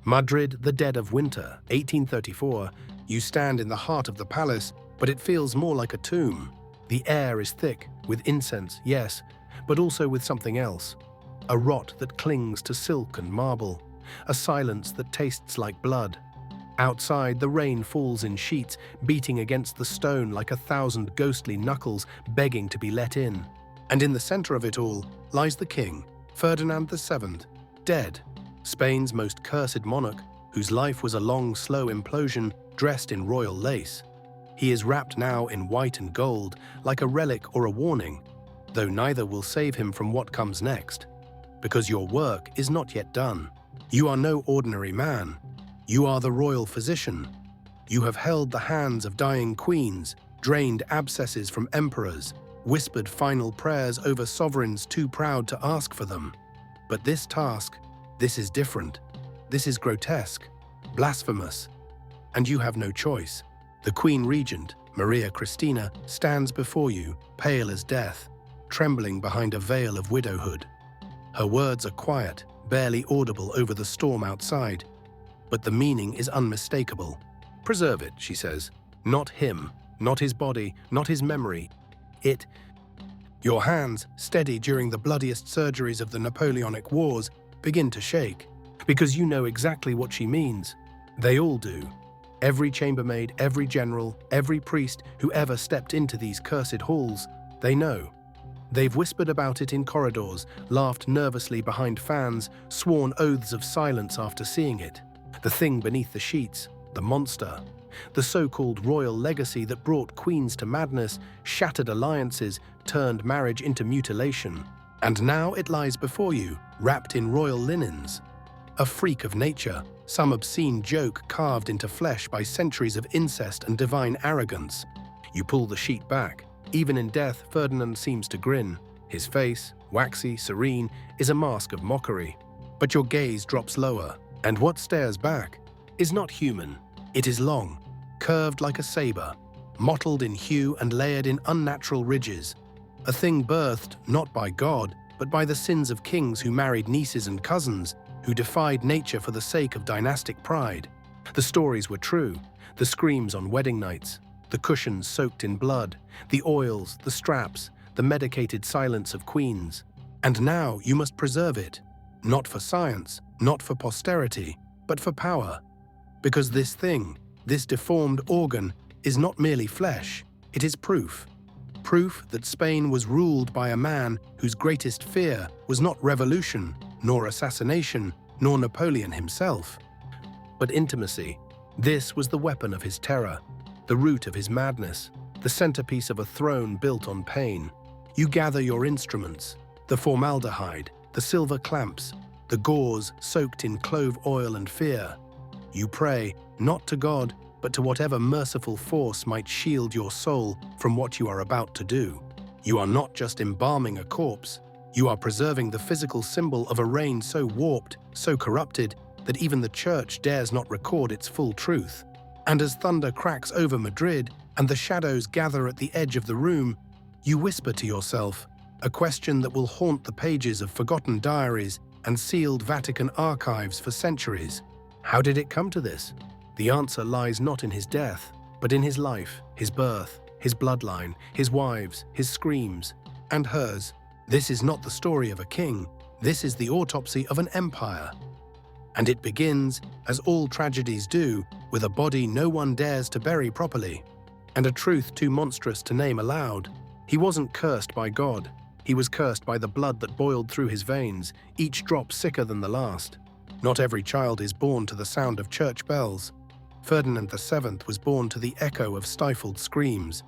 Madrid, the dead of winter, 1834. You stand in the heart of the palace, but it feels more like a tomb. The air is thick, with incense, yes, but also with something else. A rot that clings to silk and marble, a silence that tastes like blood. Outside, the rain falls in sheets, beating against the stone like 1,000 ghostly knuckles begging to be let in. And in the center of it all lies the king, Ferdinand VII, dead. Spain's most cursed monarch, whose life was a long, slow implosion, dressed in royal lace. He is wrapped now in white and gold, like a relic or a warning, though neither will save him from what comes next. Because your work is not yet done. You are no ordinary man. You are the royal physician. You have held the hands of dying queens, drained abscesses from emperors, whispered final prayers over sovereigns too proud to ask for them. But this task, this is different. This is grotesque, blasphemous. And you have no choice. The Queen Regent, Maria Cristina, stands before you, pale as death, trembling behind a veil of widowhood. Her words are quiet, barely audible over the storm outside, but the meaning is unmistakable. Preserve it, she says. Not him, not his body, not his memory. It. Your hands, steady during the bloodiest surgeries of the Napoleonic Wars, begin to shake, because you know exactly what she means. They all do. Every chambermaid, every general, every priest who ever stepped into these cursed halls, they know. They've whispered about it in corridors, laughed nervously behind fans, sworn oaths of silence after seeing it. The thing beneath the sheets, the monster, the so-called royal legacy that brought queens to madness, shattered alliances, turned marriage into mutilation. And now it lies before you, wrapped in royal linens. A freak of nature, some obscene joke carved into flesh by centuries of incest and divine arrogance. You pull the sheet back. Even in death, Ferdinand seems to grin. His face, waxy, serene, is a mask of mockery. But your gaze drops lower, and what stares back is not human. It is long, curved like a saber, mottled in hue and layered in unnatural ridges. A thing birthed not by God, but by the sins of kings who married nieces and cousins, who defied nature for the sake of dynastic pride. The stories were true, the screams on wedding nights, the cushions soaked in blood, the oils, the straps, the medicated silence of queens. And now you must preserve it, not for science, not for posterity, but for power. Because this thing, this deformed organ, is not merely flesh, it is proof. Proof that Spain was ruled by a man whose greatest fear was not revolution, nor assassination, nor Napoleon himself, but intimacy. This was the weapon of his terror, the root of his madness, the centerpiece of a throne built on pain. You gather your instruments, the formaldehyde, the silver clamps, the gauze soaked in clove oil and fear. You pray, not to God, but to whatever merciful force might shield your soul from what you are about to do. You are not just embalming a corpse, you are preserving the physical symbol of a reign so warped, so corrupted, that even the church dares not record its full truth. And as thunder cracks over Madrid and the shadows gather at the edge of the room, you whisper to yourself, a question that will haunt the pages of forgotten diaries and sealed Vatican archives for centuries. How did it come to this? The answer lies not in his death, but in his life, his birth, his bloodline, his wives, his screams, and hers. This is not the story of a king. This is the autopsy of an empire. And it begins, as all tragedies do, with a body no one dares to bury properly, and a truth too monstrous to name aloud. He wasn't cursed by God. He was cursed by the blood that boiled through his veins, each drop sicker than the last. Not every child is born to the sound of church bells. Ferdinand VII was born to the echo of stifled screams,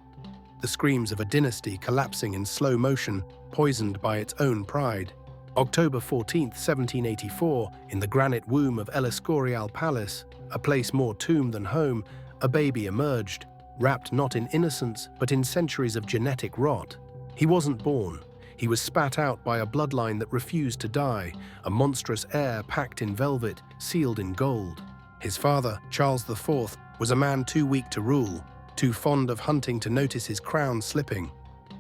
the screams of a dynasty collapsing in slow motion, poisoned by its own pride. October 14, 1784, in the granite womb of El Escorial Palace, a place more tomb than home, a baby emerged, wrapped not in innocence but in centuries of genetic rot. He wasn't born. He was spat out by a bloodline that refused to die, a monstrous heir packed in velvet, sealed in gold. His father, Charles IV, was a man too weak to rule, too fond of hunting to notice his crown slipping.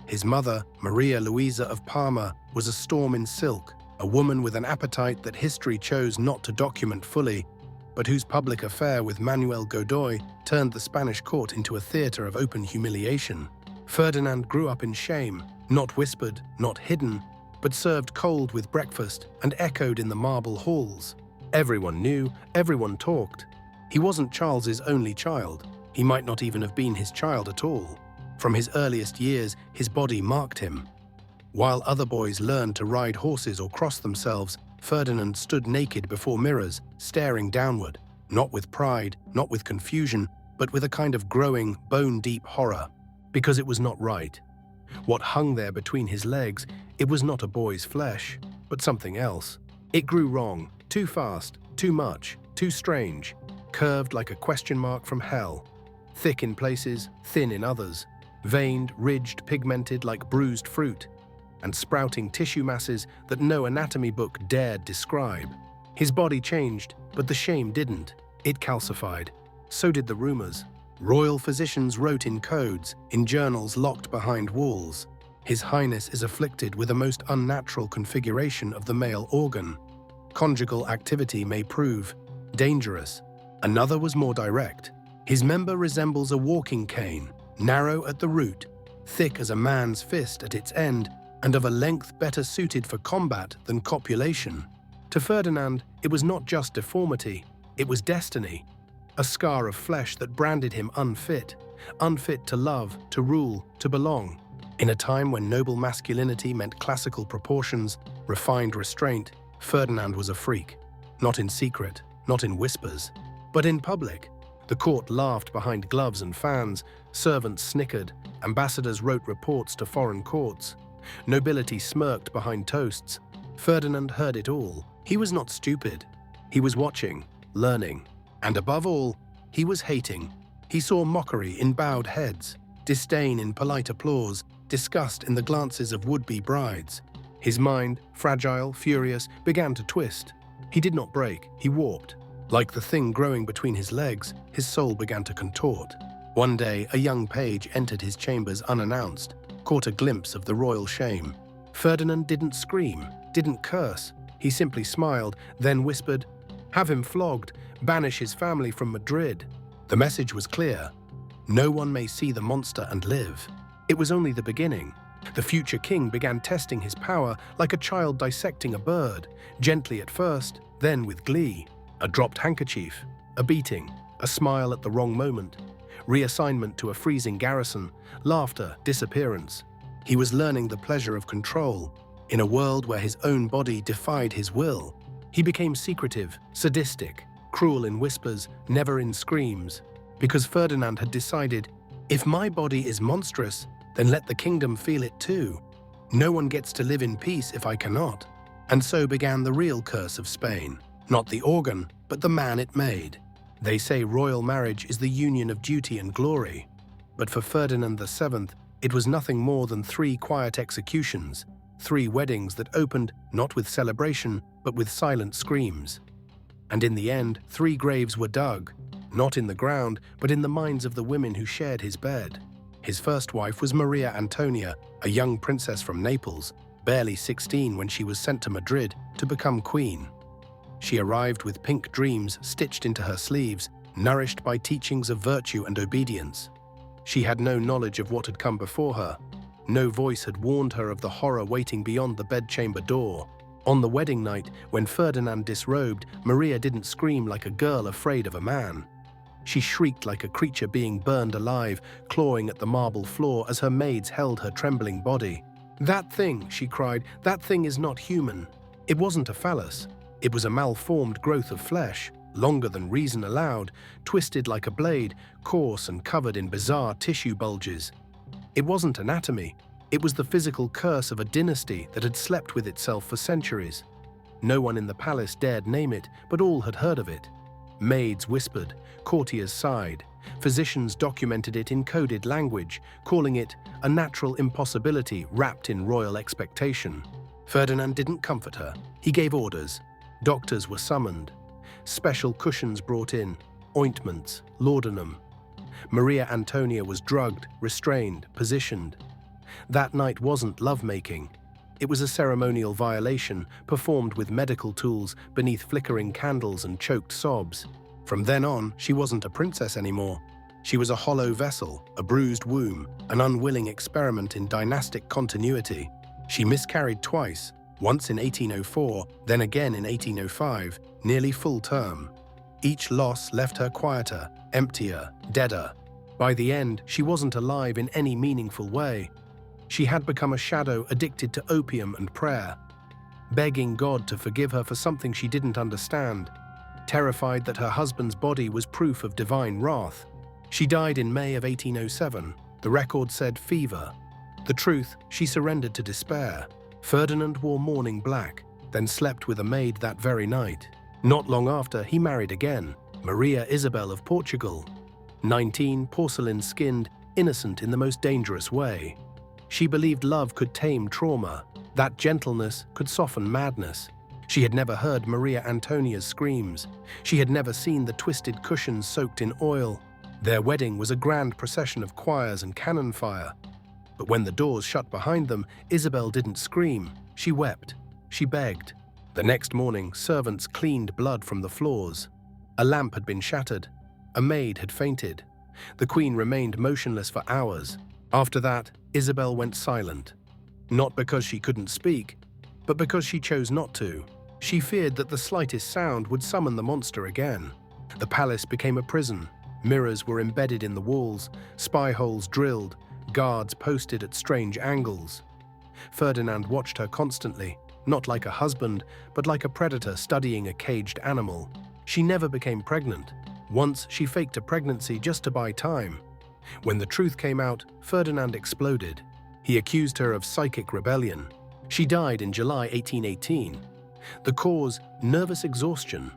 His mother, Maria Louisa of Parma, was a storm in silk, a woman with an appetite that history chose not to document fully, but whose public affair with Manuel Godoy turned the Spanish court into a theater of open humiliation. Ferdinand grew up in shame, not whispered, not hidden, but served cold with breakfast and echoed in the marble halls. Everyone knew, everyone talked. He wasn't Charles's only child. He might not even have been his child at all. From his earliest years, his body marked him. While other boys learned to ride horses or cross themselves, Ferdinand stood naked before mirrors, staring downward, not with pride, not with confusion, but with a kind of growing, bone-deep horror, because it was not right. What hung there between his legs, it was not a boy's flesh, but something else. It grew wrong, too fast, too much, too strange, curved like a question mark from hell, thick in places, thin in others, veined, ridged, pigmented like bruised fruit, and sprouting tissue masses that no anatomy book dared describe. His body changed, but the shame didn't. It calcified. So did the rumors. Royal physicians wrote in codes, in journals locked behind walls. His Highness is afflicted with a most unnatural configuration of the male organ. Conjugal activity may prove dangerous. Another was more direct. His member resembles a walking cane, narrow at the root, thick as a man's fist at its end, and of a length better suited for combat than copulation. To Ferdinand, it was not just deformity, it was destiny, a scar of flesh that branded him unfit to love, to rule, to belong. In a time when noble masculinity meant classical proportions, refined restraint, Ferdinand was a freak. Not in secret, not in whispers, but in public. The court laughed behind gloves and fans, servants snickered, ambassadors wrote reports to foreign courts. Nobility smirked behind toasts. Ferdinand heard it all. He was not stupid. He was watching, learning, and above all, he was hating. He saw mockery in bowed heads, disdain in polite applause, disgust in the glances of would-be brides. His mind, fragile, furious, began to twist. He did not break, he warped. Like the thing growing between his legs, his soul began to contort. One day, a young page entered his chambers unannounced, caught a glimpse of the royal shame. Ferdinand didn't scream, didn't curse. He simply smiled, then whispered, "Have him flogged, banish his family from Madrid." The message was clear. No one may see the monster and live. It was only the beginning. The future king began testing his power like a child dissecting a bird, gently at first, then with glee. A dropped handkerchief, a beating, a smile at the wrong moment, reassignment to a freezing garrison, laughter, disappearance. He was learning the pleasure of control. In a world where his own body defied his will, he became secretive, sadistic, cruel in whispers, never in screams, because Ferdinand had decided, if my body is monstrous, then let the kingdom feel it too. No one gets to live in peace if I cannot. And so began the real curse of Spain. Not the organ, but the man it made. They say royal marriage is the union of duty and glory. But for Ferdinand VII, it was nothing more than 3 quiet executions, 3 weddings that opened not with celebration, but with silent screams. And in the end, 3 graves were dug, not in the ground, but in the minds of the women who shared his bed. His first wife was Maria Antonia, a young princess from Naples, barely 16 when she was sent to Madrid to become queen. She arrived with pink dreams stitched into her sleeves, nourished by teachings of virtue and obedience. She had no knowledge of what had come before her. No voice had warned her of the horror waiting beyond the bedchamber door. On the wedding night, when Ferdinand disrobed, Maria didn't scream like a girl afraid of a man. She shrieked like a creature being burned alive, clawing at the marble floor as her maids held her trembling body. "That thing," she cried, "that thing is not human." It wasn't a phallus. It was a malformed growth of flesh, longer than reason allowed, twisted like a blade, coarse and covered in bizarre tissue bulges. It wasn't anatomy. It was the physical curse of a dynasty that had slept with itself for centuries. No one in the palace dared name it, but all had heard of it. Maids whispered, courtiers sighed, physicians documented it in coded language, calling it a natural impossibility wrapped in royal expectation. Ferdinand didn't comfort her. He gave orders. Doctors were summoned. Special cushions brought in, ointments, laudanum. Maria Antonia was drugged, restrained, positioned. That night wasn't lovemaking. It was a ceremonial violation performed with medical tools beneath flickering candles and choked sobs. From then on, she wasn't a princess anymore. She was a hollow vessel, a bruised womb, an unwilling experiment in dynastic continuity. She miscarried twice, once in 1804, then again in 1805, nearly full term. Each loss left her quieter, emptier, deader. By the end, she wasn't alive in any meaningful way. She had become a shadow addicted to opium and prayer, begging God to forgive her for something she didn't understand, terrified that her husband's body was proof of divine wrath. She died in May of 1807. The record said fever. The truth, she surrendered to despair. Ferdinand wore mourning black, then slept with a maid that very night. Not long after, he married again, Maria Isabel of Portugal. 19, porcelain-skinned, innocent in the most dangerous way. She believed love could tame trauma, that gentleness could soften madness. She had never heard Maria Antonia's screams. She had never seen the twisted cushions soaked in oil. Their wedding was a grand procession of choirs and cannon fire. But when the doors shut behind them, Isabel didn't scream. She wept. She begged. The next morning, servants cleaned blood from the floors. A lamp had been shattered. A maid had fainted. The queen remained motionless for hours. After that, Isabel went silent. Not because she couldn't speak, but because she chose not to. She feared that the slightest sound would summon the monster again. The palace became a prison. Mirrors were embedded in the walls, spy holes drilled, guards posted at strange angles. Ferdinand watched her constantly, not like a husband, but like a predator studying a caged animal. She never became pregnant. Once she faked a pregnancy just to buy time. When the truth came out, Ferdinand exploded. He accused her of psychic rebellion. She died in July 1818. The cause, nervous exhaustion.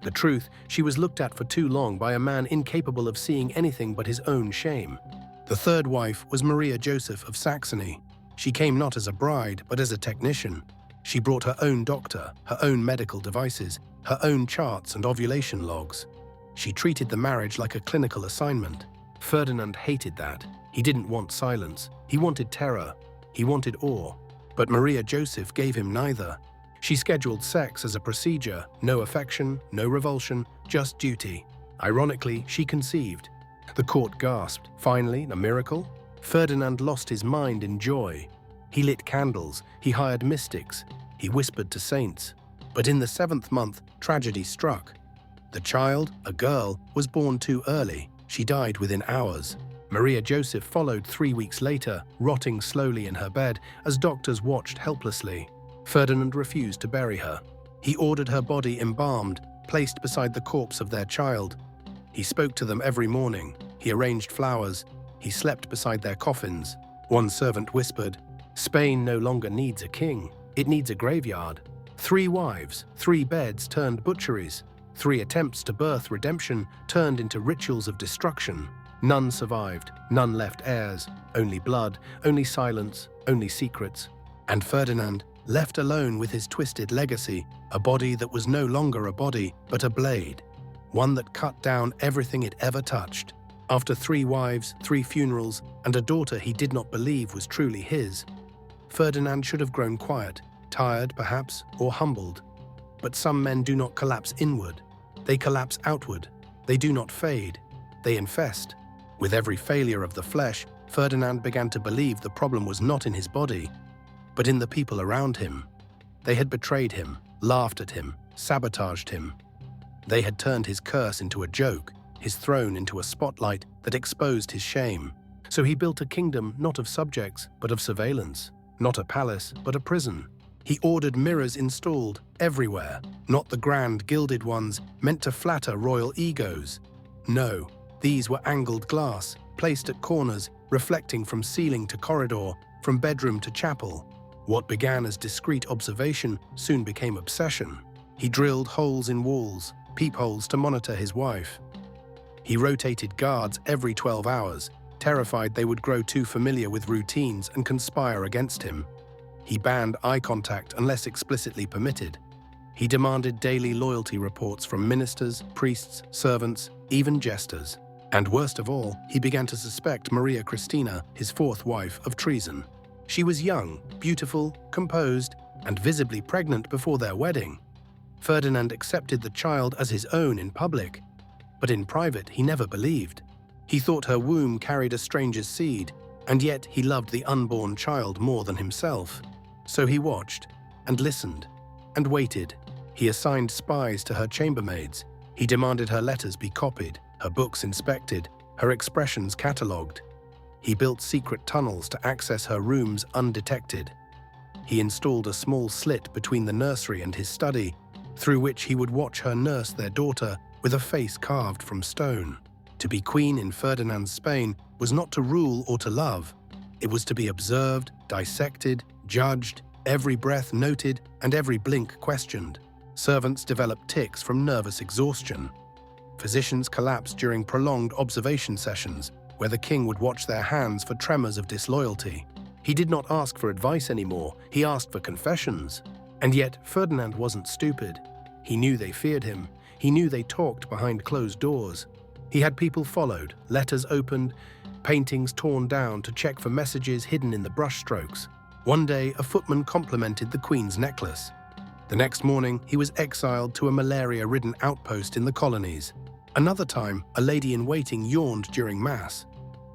The truth, she was looked at for too long by a man incapable of seeing anything but his own shame. The third wife was Maria Joseph of Saxony. She came not as a bride, but as a technician. She brought her own doctor, her own medical devices, her own charts and ovulation logs. She treated the marriage like a clinical assignment. Ferdinand hated that. He didn't want silence. He wanted terror. He wanted awe. But Maria Joseph gave him neither. She scheduled sex as a procedure, no affection, no revulsion, just duty. Ironically, she conceived. The court gasped. Finally, a miracle? Ferdinand lost his mind in joy. He lit candles, he hired mystics, he whispered to saints. But in the 7th month, tragedy struck. The child, a girl, was born too early. She died within hours. Maria Joseph followed 3 weeks later, rotting slowly in her bed as doctors watched helplessly. Ferdinand refused to bury her. He ordered her body embalmed, placed beside the corpse of their child. He spoke to them every morning. He arranged flowers. He slept beside their coffins. One servant whispered, "Spain no longer needs a king. It needs a graveyard." 3 wives, 3 beds turned butcheries. 3 attempts to birth redemption turned into rituals of destruction. None survived, none left heirs, only blood, only silence, only secrets. And Ferdinand, left alone with his twisted legacy, a body that was no longer a body, but a blade, one that cut down everything it ever touched. After 3 wives, 3 funerals, and a daughter he did not believe was truly his, Ferdinand should have grown quiet, tired perhaps, or humbled. But some men do not collapse inward. They collapse outward. They do not fade. They infest. With every failure of the flesh, Ferdinand began to believe the problem was not in his body, but in the people around him. They had betrayed him, laughed at him, sabotaged him. They had turned his curse into a joke, his throne into a spotlight that exposed his shame. So he built a kingdom not of subjects, but of surveillance, not a palace, but a prison. He ordered mirrors installed everywhere, not the grand gilded ones meant to flatter royal egos. No, these were angled glass, placed at corners, reflecting from ceiling to corridor, from bedroom to chapel. What began as discreet observation soon became obsession. He drilled holes in walls, peepholes to monitor his wife. He rotated guards every 12 hours, terrified they would grow too familiar with routines and conspire against him. He banned eye contact unless explicitly permitted. He demanded daily loyalty reports from ministers, priests, servants, even jesters. And worst of all, he began to suspect Maria Cristina, his 4th wife, of treason. She was young, beautiful, composed, and visibly pregnant before their wedding. Ferdinand accepted the child as his own in public. but in private he never believed. He thought her womb carried a stranger's seed, and yet he loved the unborn child more than himself. So he watched, and listened, and waited. He assigned spies to her chambermaids. He demanded her letters be copied, her books inspected, her expressions catalogued. He built secret tunnels to access her rooms undetected. He installed a small slit between the nursery and his study, through which he would watch her nurse their daughter with a face carved from stone. To be queen in Ferdinand's Spain was not to rule or to love. It was to be observed, dissected, judged, every breath noted, and every blink questioned. Servants developed tics from nervous exhaustion. Physicians collapsed during prolonged observation sessions, where the king would watch their hands for tremors of disloyalty. He did not ask for advice anymore, he asked for confessions. And yet Ferdinand wasn't stupid. He knew they feared him. He knew they talked behind closed doors. He had people followed, letters opened, paintings torn down to check for messages hidden in the brushstrokes. One day, a footman complimented the Queen's necklace. The next morning, he was exiled to a malaria-ridden outpost in the colonies. Another time, a lady-in-waiting yawned during Mass.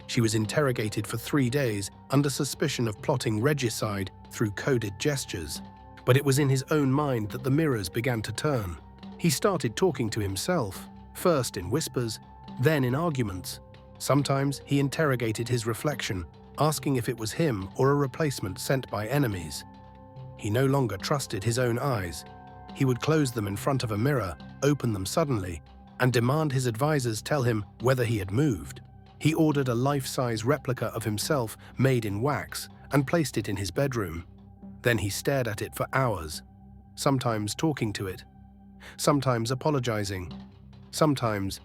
She was interrogated for 3 days under suspicion of plotting regicide through coded gestures. But it was in his own mind that the mirrors began to turn. He started talking to himself, first in whispers, then in arguments. Sometimes he interrogated his reflection, asking if it was him or a replacement sent by enemies. He no longer trusted his own eyes. He would close them in front of a mirror, open them suddenly, and demand his advisors tell him whether he had moved. He ordered a life-size replica of himself made in wax and placed it in his bedroom. Then he stared at it for hours, sometimes talking to it, sometimes apologizing, sometimes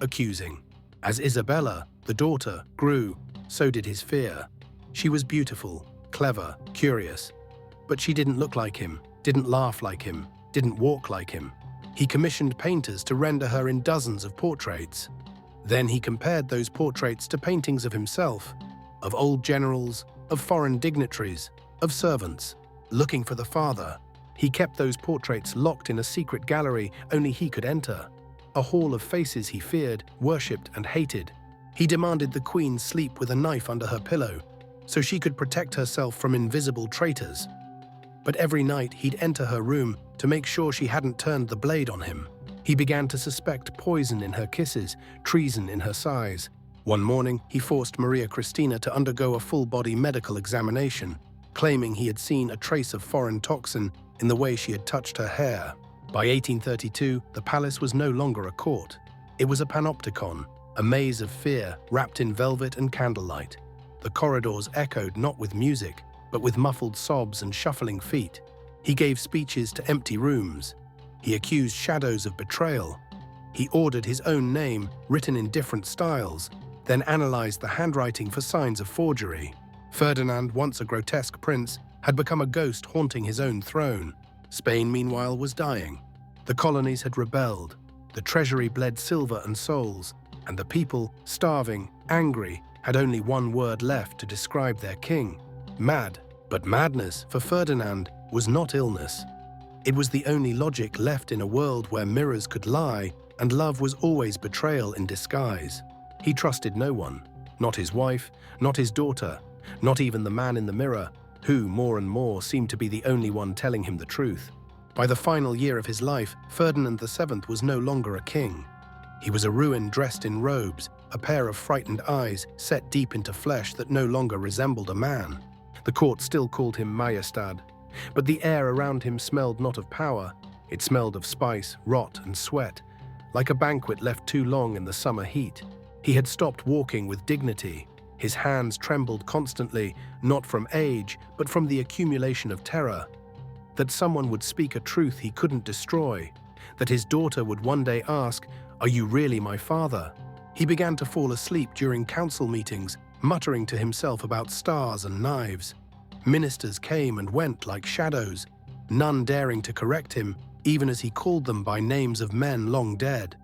accusing. As Isabella, the daughter, grew, so did his fear. She was beautiful, clever, curious, but she didn't look like him, didn't laugh like him, didn't walk like him. He commissioned painters to render her in dozens of portraits. Then he compared those portraits to paintings of himself, of old generals, of foreign dignitaries, of servants, looking for the father. He kept those portraits locked in a secret gallery only he could enter, a hall of faces he feared, worshipped, and hated. He demanded the Queen sleep with a knife under her pillow, so she could protect herself from invisible traitors. But every night he'd enter her room to make sure she hadn't turned the blade on him. He began to suspect poison in her kisses, treason in her sighs. One morning, he forced Maria Cristina to undergo a full-body medical examination, claiming he had seen a trace of foreign toxin in the way she had touched her hair. By 1832, the palace was no longer a court. It was a panopticon, a maze of fear wrapped in velvet and candlelight. The corridors echoed not with music, but with muffled sobs and shuffling feet. He gave speeches to empty rooms. He accused shadows of betrayal. He ordered his own name, written in different styles, then analyzed the handwriting for signs of forgery. Ferdinand, once a grotesque prince, had become a ghost haunting his own throne. Spain, meanwhile, was dying. The colonies had rebelled. The treasury bled silver and souls, and the people, starving, angry, had only one word left to describe their king: mad. But madness, for Ferdinand, was not illness. It was the only logic left in a world where mirrors could lie, and love was always betrayal in disguise. He trusted no one, not his wife, not his daughter, not even the man in the mirror, who, more and more, seemed to be the only one telling him the truth. By the final year of his life, Ferdinand VII was no longer a king. He was a ruin dressed in robes, a pair of frightened eyes set deep into flesh that no longer resembled a man. The court still called him Majestad, but the air around him smelled not of power. It smelled of spice, rot, and sweat, like a banquet left too long in the summer heat. He had stopped walking with dignity. His hands trembled constantly, not from age, but from the accumulation of terror. That someone would speak a truth he couldn't destroy. That his daughter would one day ask, "Are you really my father?" He began to fall asleep during council meetings, muttering to himself about stars and knives. Ministers came and went like shadows, none daring to correct him, even as he called them by names of men long dead.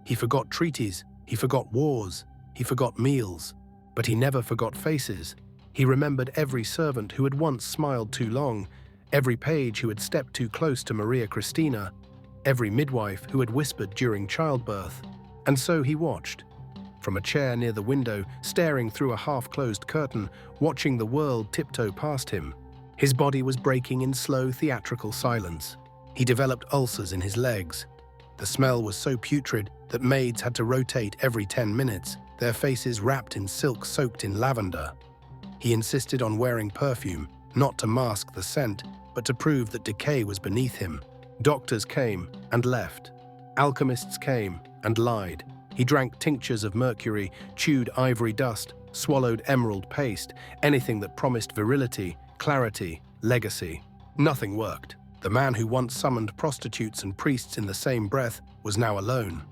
He forgot treaties, he forgot wars, he forgot meals, but he never forgot faces. He remembered every servant who had once smiled too long, every page who had stepped too close to Maria Cristina, every midwife who had whispered during childbirth. And so he watched. From a chair near the window, staring through a half-closed curtain, watching the world tiptoe past him. His body was breaking in slow, theatrical silence. He developed ulcers in his legs. The smell was so putrid that maids had to rotate every 10 minutes, their faces wrapped in silk soaked in lavender. He insisted on wearing perfume, not to mask the scent, but to prove that decay was beneath him. Doctors came and left. Alchemists came and lied. He drank tinctures of mercury, chewed ivory dust, swallowed emerald paste, anything that promised virility, clarity, legacy. Nothing worked. The man who once summoned prostitutes and priests in the same breath was now alone.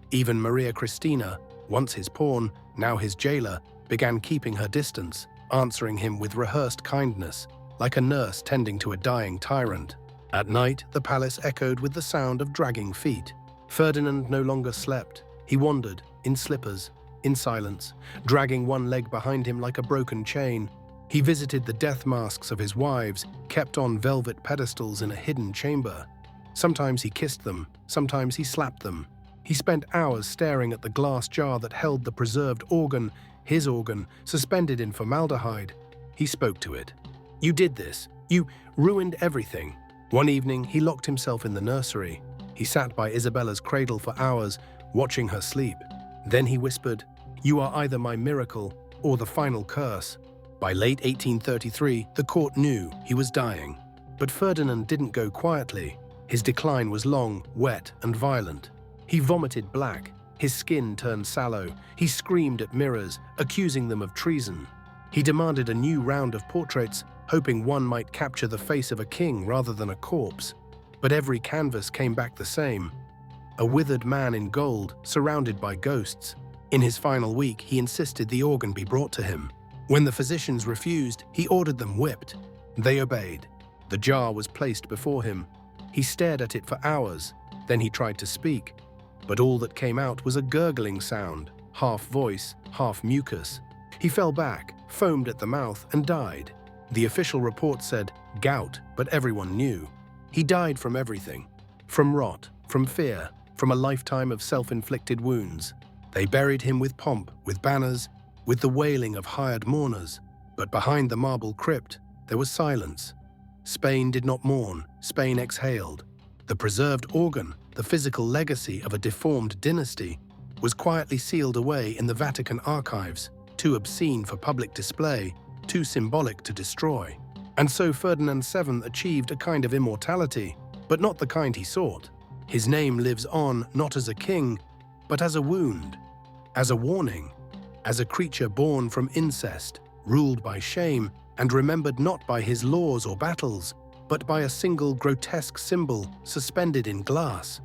Even Maria Christina, once his pawn, now his jailer, began keeping her distance, answering him with rehearsed kindness, like a nurse tending to a dying tyrant. At night, the palace echoed with the sound of dragging feet. Ferdinand no longer slept. He wandered, in slippers, in silence, dragging one leg behind him like a broken chain. He visited the death masks of his wives, kept on velvet pedestals in a hidden chamber. Sometimes he kissed them, sometimes he slapped them. He spent hours staring at the glass jar that held the preserved organ, his organ, suspended in formaldehyde. He spoke to it. "You did this. You ruined everything." One evening, he locked himself in the nursery. He sat by Isabella's cradle for hours, watching her sleep. Then he whispered, "You are either my miracle or the final curse." By late 1833, the court knew he was dying. But Ferdinand didn't go quietly. His decline was long, wet, and violent. He vomited black. His skin turned sallow. He screamed at mirrors, accusing them of treason. He demanded a new round of portraits, hoping one might capture the face of a king rather than a corpse. But every canvas came back the same. A withered man in gold, surrounded by ghosts. In his final week, he insisted the organ be brought to him. When the physicians refused, he ordered them whipped. They obeyed. The jar was placed before him. He stared at it for hours. Then he tried to speak. But all that came out was a gurgling sound, half voice, half mucus. He fell back, foamed at the mouth, and died. The official report said gout, but everyone knew. He died from everything. From rot, from fear, from a lifetime of self-inflicted wounds. They buried him with pomp, with banners, with the wailing of hired mourners. But behind the marble crypt, there was silence. Spain did not mourn. Spain exhaled. The preserved organ, the physical legacy of a deformed dynasty, was quietly sealed away in the Vatican archives, too obscene for public display, too symbolic to destroy. And so Ferdinand VII achieved a kind of immortality, but not the kind he sought. His name lives on not as a king, but as a wound, as a warning, as a creature born from incest, ruled by shame, and remembered not by his laws or battles, but by a single grotesque symbol suspended in glass.